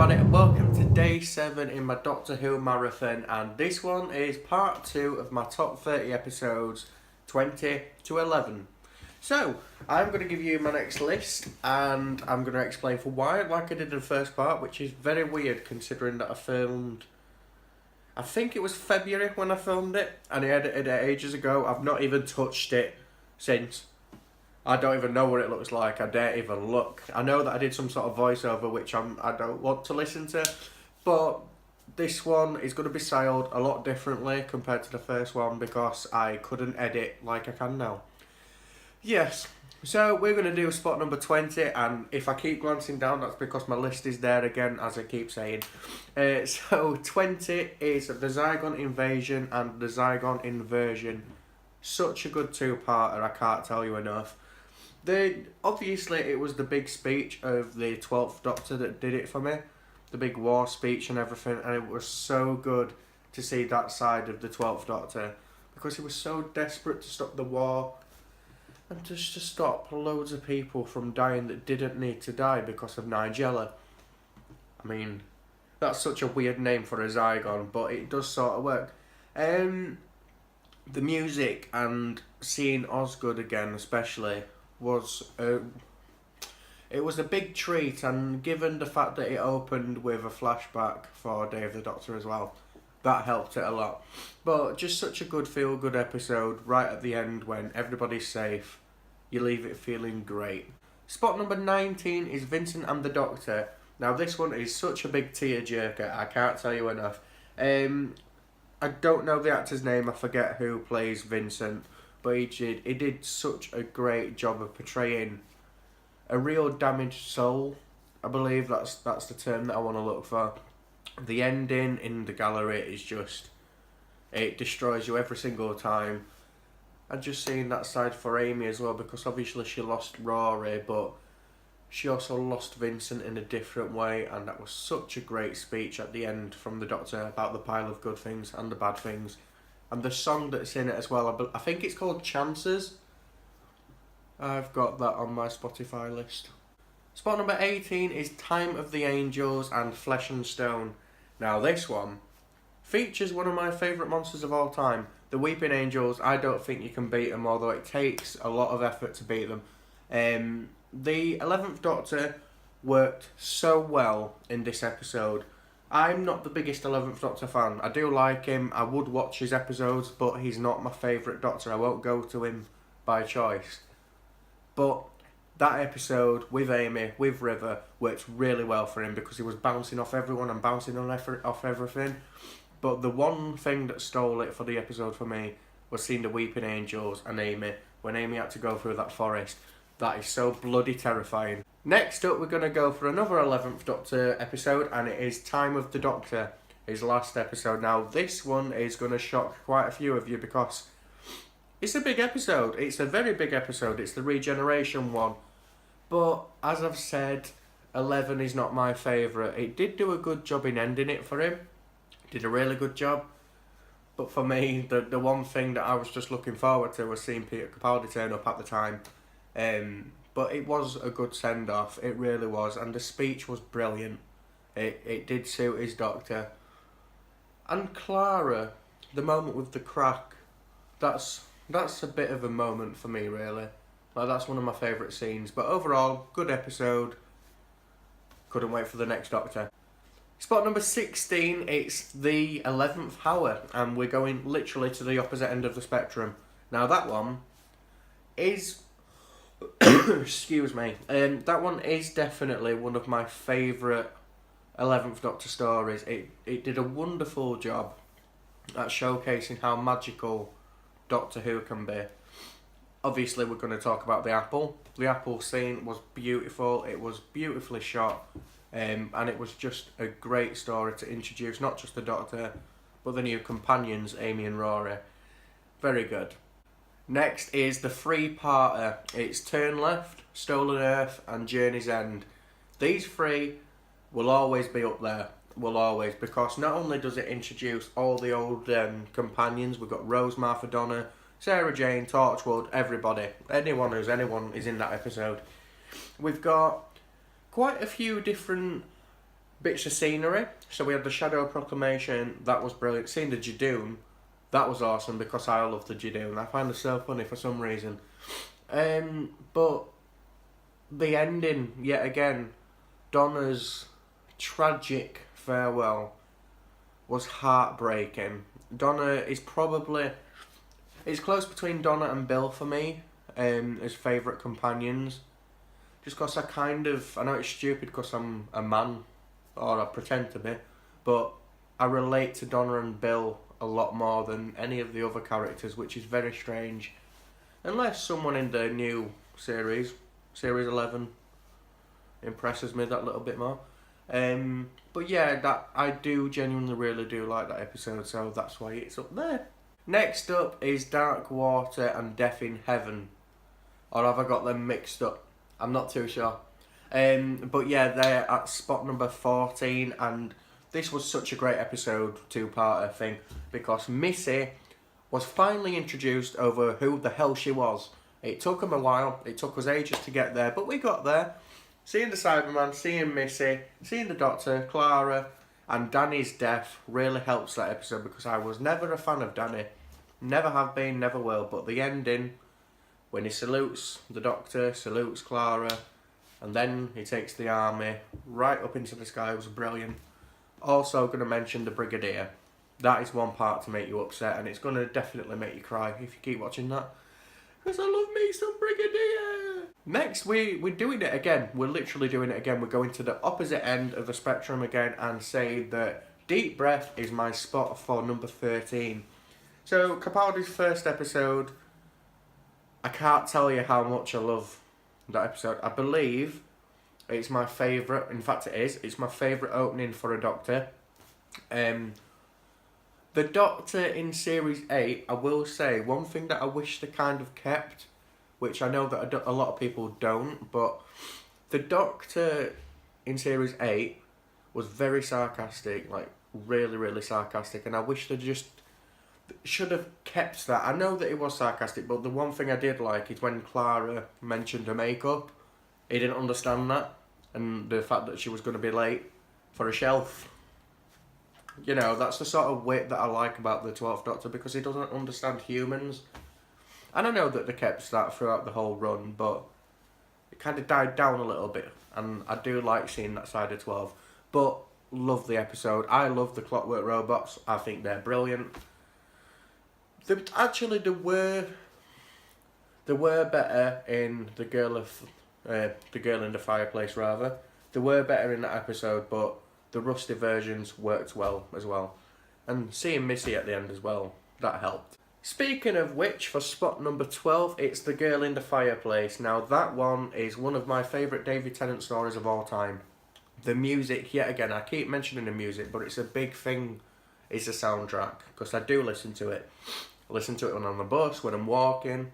everybody, and welcome to day 7 in my Doctor Who marathon, and this one is part 2 of my top 30 episodes, 20 to 11. So, I'm going to give you my next list, and I'm going to explain for why, like I did in the first part, which is very weird considering that I think it was February when I filmed it, and I edited it ages ago. I've not even touched it since. I don't even know what it looks like. I dare even look. I know that I did some sort of voiceover, which I don't want to listen to. But this one is going to be styled a lot differently compared to the first one because I couldn't edit like I can now. Yes, so we're going to do spot number 20, and if I keep glancing down, that's because my list is there again, as I keep saying. So 20 is the Zygon Invasion and the Zygon Inversion. Such a good two-parter, I can't tell you enough. Obviously, it was the big speech of the 12th Doctor that did it for me. The big war speech and everything. And it was so good to see that side of the 12th Doctor. Because he was so desperate to stop the war. And just to stop loads of people from dying that didn't need to die because of Nigella. I mean, that's such a weird name for a Zygon. But it does sort of work. The music and seeing Osgood again especially was it was a big treat, and given the fact that it opened with a flashback for Day of the Doctor as well, that helped it a lot. But just such a good feel-good episode right at the end when everybody's safe. You leave it feeling great. Spot number 19 is Wynston and the Doctor. Now this one is such a big tearjerker, I can't tell you enough. I don't know the actor's name, I forget who plays Vincent, but he did such a great job of portraying a real damaged soul. I believe that's the term that I want to look for. The ending in the gallery is just, it destroys you every single time. And just seeing that side for Amy as well, because obviously she lost Rory, but she also lost Vincent in a different way, and that was such a great speech at the end from the Doctor about the pile of good things and the bad things. And the song that's in it as well, I think it's called Chances. I've got that on my Spotify list. Spot number 18 is Time of the Angels and Flesh and Stone. Now this one features one of my favourite monsters of all time. The Weeping Angels, I don't think you can beat them, although it takes a lot of effort to beat them. The 11th Doctor worked so well in this episode. I'm not the biggest 11th Doctor fan. I do like him, I would watch his episodes, but he's not my favourite Doctor. I won't go to him by choice. But that episode with Amy, with River, worked really well for him because he was bouncing off everyone and bouncing off everything. But the one thing that stole it for the episode for me was seeing the Weeping Angels and Amy, when Amy had to go through that forest. That is so bloody terrifying. Next up, we're going to go for another 11th Doctor episode, and it is Time of the Doctor, his last episode. Now, this one is going to shock quite a few of you because it's a big episode. It's a very big episode. It's the regeneration one. But, as I've said, 11 is not my favourite. It did do a good job in ending it for him. It did a really good job. But for me, the one thing that I was just looking forward to was seeing Peter Capaldi turn up at the time. But it was a good send-off, it really was, and the speech was brilliant. It did suit his Doctor. And Clara, the moment with the crack, that's a bit of a moment for me, really. Like, that's one of my favourite scenes. But overall, good episode. Couldn't wait for the next Doctor. Spot number 16, it's the 11th Hour, and we're going literally to the opposite end of the spectrum. Now that one is excuse me. That one is definitely one of my favourite 11th Doctor stories. It did a wonderful job at showcasing how magical Doctor Who can be. Obviously, we're going to talk about the apple. The apple scene was beautiful. It was beautifully shot. And it was just a great story to introduce not just the Doctor, but the new companions, Amy and Rory. Very good. Next is the three-parter. It's Turn Left, Stolen Earth and Journey's End. These three will always be up there. Will always, because not only does it introduce all the old companions, we've got Rose, Martha, Donna, Sarah Jane, Torchwood, everybody. Anyone is in that episode. We've got quite a few different Bits of scenery. So we had the Shadow Proclamation, that was brilliant. Seeing the Judoon, that was awesome because I love the Judoon. I find it so funny for some reason. But the ending, yet again, Donna's tragic farewell was heartbreaking. Donna is probably... It's close between Donna and Bill for me, as favourite companions. Just because I know it's stupid because I'm a man, or I pretend to be, but I relate to Donna and Bill a lot more than any of the other characters, which is very strange. Unless someone in the new series 11, impresses me that little bit more. But yeah, that I do genuinely really do like that episode, so that's why it's up there. Next up is Dark Water and Death in Heaven. Or have I got them mixed up? I'm not too sure. But yeah, they're at spot number 14, and this was such a great episode, two-parter thing, because Missy was finally introduced over who the hell she was. It took them a while, it took us ages to get there, but we got there. Seeing the Cyberman, seeing Missy, seeing the Doctor, Clara, and Danny's death really helps that episode, because I was never a fan of Danny. Never have been, never will, but the ending, when he salutes the Doctor, salutes Clara, and then he takes the army right up into the sky, was brilliant. Also going to mention the Brigadier. That is one part to make you upset, and it's going to definitely make you cry if you keep watching that. Because I love me some Brigadier! Next, we're doing it again. We're literally doing it again. We're going to the opposite end of the spectrum again and saying that Deep Breath is my spot for number 13. So, Capaldi's first episode, I can't tell you how much I love that episode. I believe it's my favourite. In fact, it is. It's my favourite opening for a Doctor. The Doctor in Series 8, I will say, one thing that I wish they kind of kept, which I know that a lot of people don't, but the Doctor in Series 8 was very sarcastic, like really, really sarcastic, and I wish they just should have kept that. I know that it was sarcastic, but the one thing I did like is when Clara mentioned her makeup, he didn't understand that, and the fact that she was going to be late for a shelf. You know, that's the sort of wit that I like about the 12th Doctor, because he doesn't understand humans. And I know that they kept that throughout the whole run, but it kind of died down a little bit, and I do like seeing that side of 12. But love the episode. I love the Clockwork Robots. I think they're brilliant. There were better in the girl in the fireplace rather. They were better in that episode, but the rusty versions worked well as well. And seeing Missy at the end as well, that helped. Speaking of which, for spot number 12, it's The Girl in the Fireplace. Now that one is one of my favourite David Tennant stories of all time. The music, yet again, I keep mentioning the music, but it's a big thing, is the soundtrack, because I do listen to it. I listen to it when I'm on the bus, when I'm walking.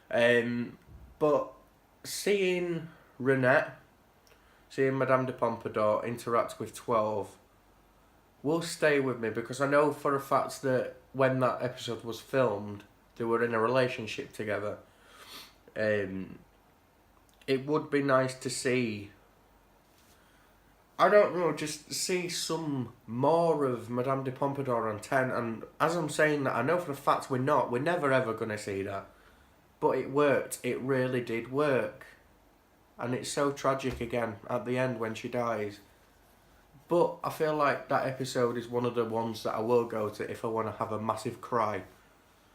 But seeing Renette, seeing Madame de Pompadour interact with 12 will stay with me, because I know for a fact that when that episode was filmed, they were in a relationship together. It would be nice to see, I don't know, just see some more of Madame de Pompadour on 10. And as I'm saying that, I know for a fact we're never ever going to see that. But it worked. It really did work. And it's so tragic again at the end when she dies. But I feel like that episode is one of the ones that I will go to if I want to have a massive cry.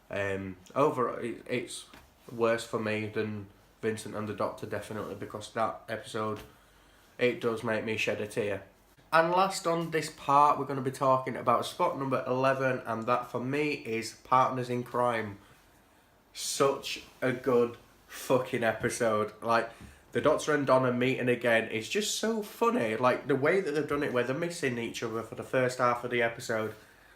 It's worse for me than Vincent and the Doctor, definitely, because that episode, it does make me shed a tear. And last on this part, we're going to be talking about spot number 11, and that for me is Partners in Crime. Such a good fucking episode. Like, the Doctor and Donna meeting again is just so funny. Like, the way that they've done it, where they're missing each other for the first half of the episode.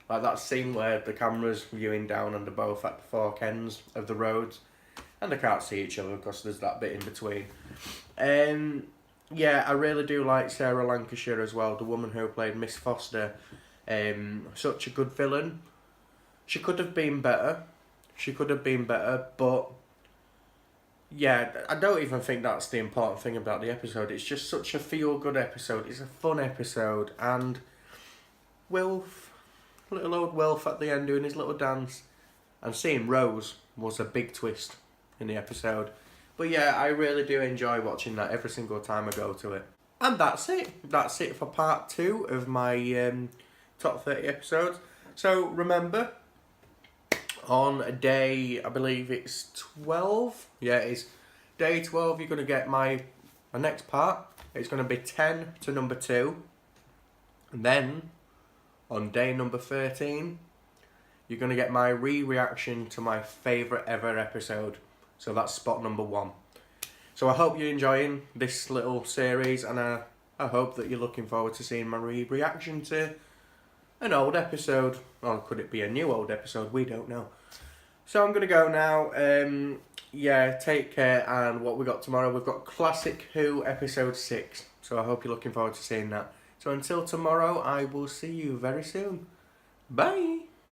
Like that scene where the camera's viewing down and they're both at the fork ends of the roads. And they can't see each other because there's that bit in between. Yeah, I really do like Sarah Lancashire as well, the woman who played Miss Foster. Such a good villain. She could have been better, but yeah, I don't even think that's the important thing about the episode. It's just such a feel-good episode. It's a fun episode, and Wilf, little old Wilf at the end doing his little dance, and seeing Rose was a big twist in the episode. But yeah, I really do enjoy watching that every single time I go to it. And that's it. That's it for part 2 of my top 30 episodes. So remember, on day, I believe it's 12. Yeah, it is. Day 12, you're going to get my next part. It's going to be 10 to number 2. And then, on day number 13, you're going to get my reaction to my favourite ever episode. So that's spot number 1. So I hope you're enjoying this little series, and I hope that you're looking forward to seeing my reaction to an old episode. Or could it be a new old episode? We don't know. So I'm going to go now. Yeah, take care, and what we got tomorrow, we've got Classic Who episode 6. So I hope you're looking forward to seeing that. So until tomorrow, I will see you very soon. Bye!